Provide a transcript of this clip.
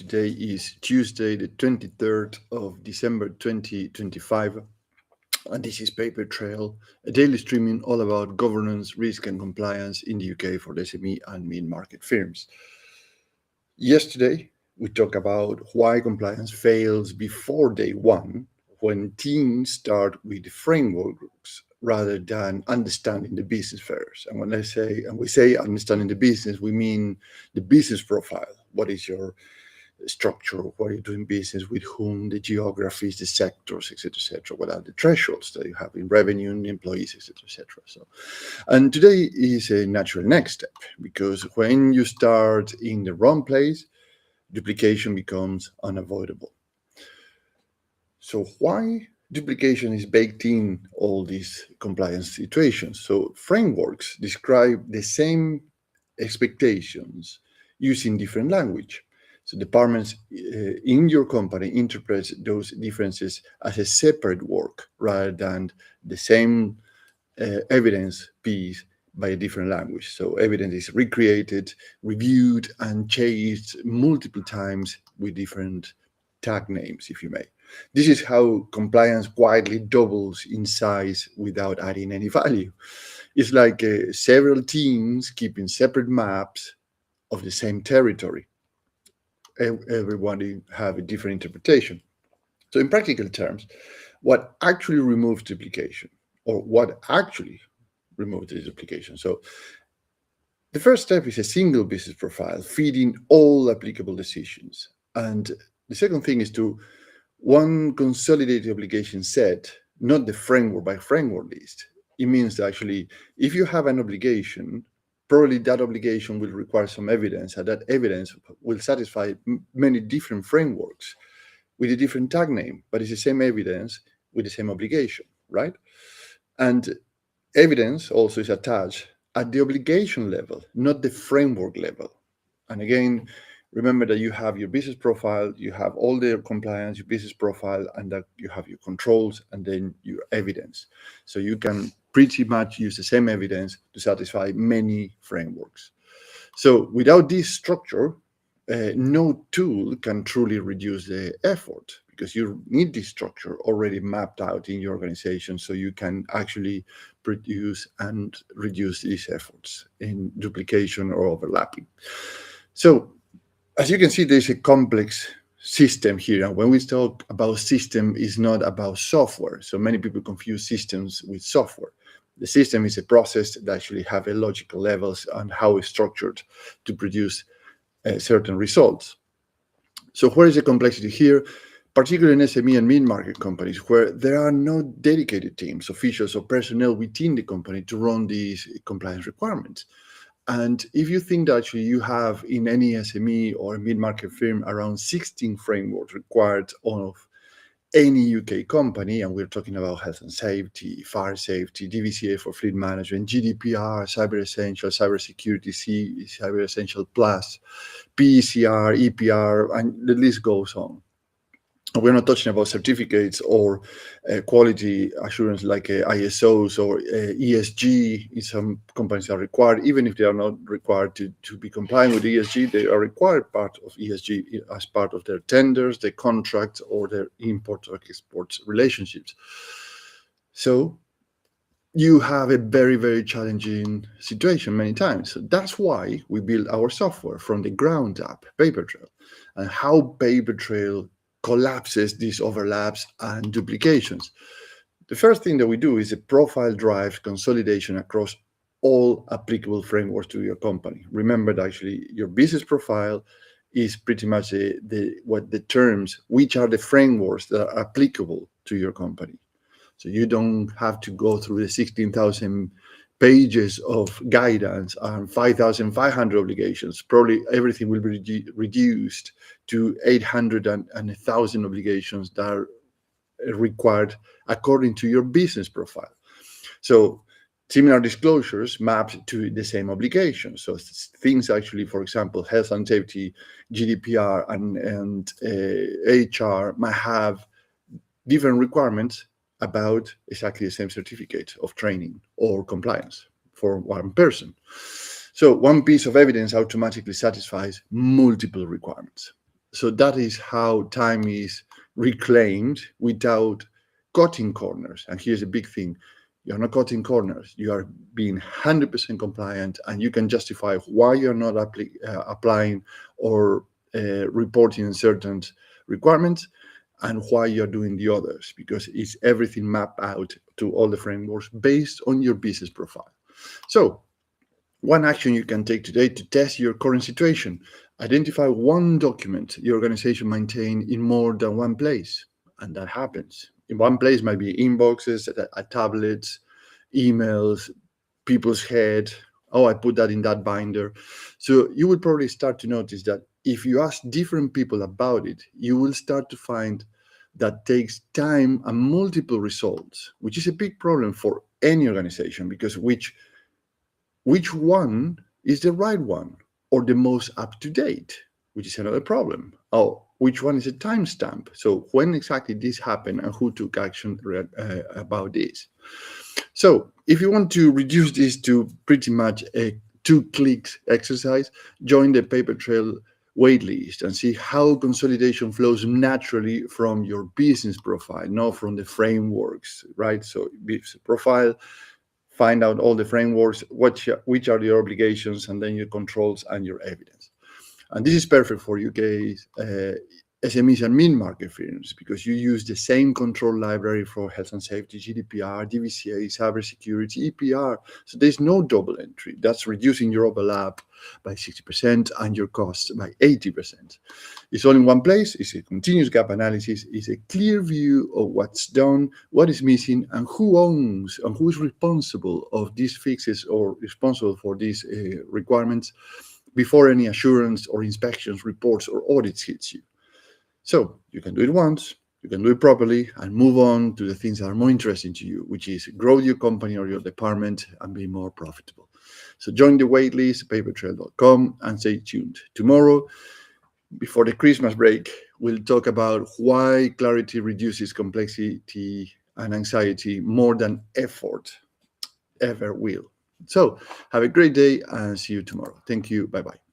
Today is Tuesday, the 23rd of December 2025, and this is Paper Trail, a daily streaming all about governance, risk, and compliance in the UK for the SME and mid-market firms. Yesterday, we talked about why compliance fails before day one when teams start with the frameworks rather than understanding the business first. And when we say understanding the business, we mean the business profile. What is your structure? What are you doing business with? Whom? The geographies, the sectors, etc., etc. What are the thresholds that you have in revenue, in employees, etc., etc. So, and today is a natural next step, because when you start in the wrong place, duplication becomes unavoidable. So why duplication is baked in all these compliance situations? So frameworks describe the same expectations using different language. So departments in your company interpret those differences as a separate work rather than the same evidence piece by a different language. So evidence is recreated, reviewed, and changed multiple times with different tag names, if you may. This is how compliance quietly doubles in size without adding any value. It's like several teams keeping separate maps of the same territory. Everybody have a different interpretation. So in practical terms, what actually removes duplication, or what actually removes the duplication? So the first step is a single business profile feeding all applicable decisions. And the second thing is to one consolidated obligation set, not the framework by framework list. It means that actually, if you have an obligation, probably that obligation will require some evidence, and that evidence will satisfy many different frameworks with a different tag name, but it's the same evidence with the same obligation, right? And evidence also is attached at the obligation level, not the framework level. And again, remember that you have your business profile, you have all the compliance, your business profile, and that you have your controls and then your evidence. So you can pretty much use the same evidence to satisfy many frameworks. So without this structure, no tool can truly reduce the effort, because you need this structure already mapped out in your organization so you can actually produce and reduce these efforts in duplication or overlapping. So as you can see, there's a complex system here. And when we talk about system, it's not about software. So many people confuse systems with software. The system is a process that actually have a logical levels and how it's structured to produce certain results. So where is the complexity here? Particularly in SME and mid-market companies, where there are no dedicated teams, officials, or personnel within the company to run these compliance requirements. And if you think that actually you have in any SME or mid-market firm around 16 frameworks required of any UK company, and we're talking about health and safety, fire safety, DVCA for fleet management, GDPR, Cyber Essential, Cyber Security C, Cyber Essential Plus, PECR, EPR, and the list goes on. We're not talking about certificates or quality assurance like ISOs or ESG. In some companies are required, even if they are not required to be compliant with ESG, they are required part of ESG as part of their tenders, their contracts, or their import or export relationships. So you have a very, very challenging situation many times. So that's why we build our software from the ground up, Paper Trail, and how Paper Trail collapses these overlaps and duplications. The first thing that we do is a profile drive consolidation across all applicable frameworks to your company. Remember that actually your business profile is pretty much what determines which are the frameworks that are applicable to your company. So you don't have to go through the 16,000 pages of guidance and 5,500 obligations. Probably everything will be reduced to 800 and 1,000 obligations that are required according to your business profile. So similar disclosures mapped to the same obligations. So things actually, for example, health and safety, GDPR, and HR might have different requirements about exactly the same certificate of training or compliance for one person. So one piece of evidence automatically satisfies multiple requirements. So that is how time is reclaimed without cutting corners. And here's a big thing. You're not cutting corners. You are being 100% compliant, and you can justify why you're not applying or reporting certain requirements and why you're doing the others, because it's everything mapped out to all the frameworks based on your business profile. So one action you can take today to test your current situation: identify one document your organization maintain in more than one place. And that happens. In one place might be inboxes, tablets, emails, people's head. Oh, I put that in that binder. So you will probably start to notice that if you ask different people about it, you will start to find that takes time and multiple results, which is a big problem for any organization, because which one is the right one or the most up to date, which is another problem. Oh, which one is a timestamp? So when exactly this happened and who took action about this? So if you want to reduce this to pretty much a 2-click exercise, join the paper trail waitlist and see how consolidation flows naturally from your business profile, not from the frameworks, right? So business profile, find out all the frameworks, which are your obligations, and then your controls and your evidence. And this is perfect for UK SMEs and mid-market firms, because you use the same control library for health and safety, GDPR, DVCA, cybersecurity, EPR. So there's no double entry. That's reducing your overlap by 60% and your costs by 80%. It's all in one place. It's a continuous gap analysis. It's a clear view of what's done, what is missing, and who owns and who is responsible of these fixes or responsible for these requirements before any assurance or inspections, reports, or audits hits you. So you can do it once, you can do it properly, and move on to the things that are more interesting to you, which is grow your company or your department and be more profitable. So join the waitlist, papertrail.com, and stay tuned. Tomorrow, before the Christmas break, we'll talk about why clarity reduces complexity and anxiety more than effort ever will. So have a great day and see you tomorrow. Thank you. Bye-bye.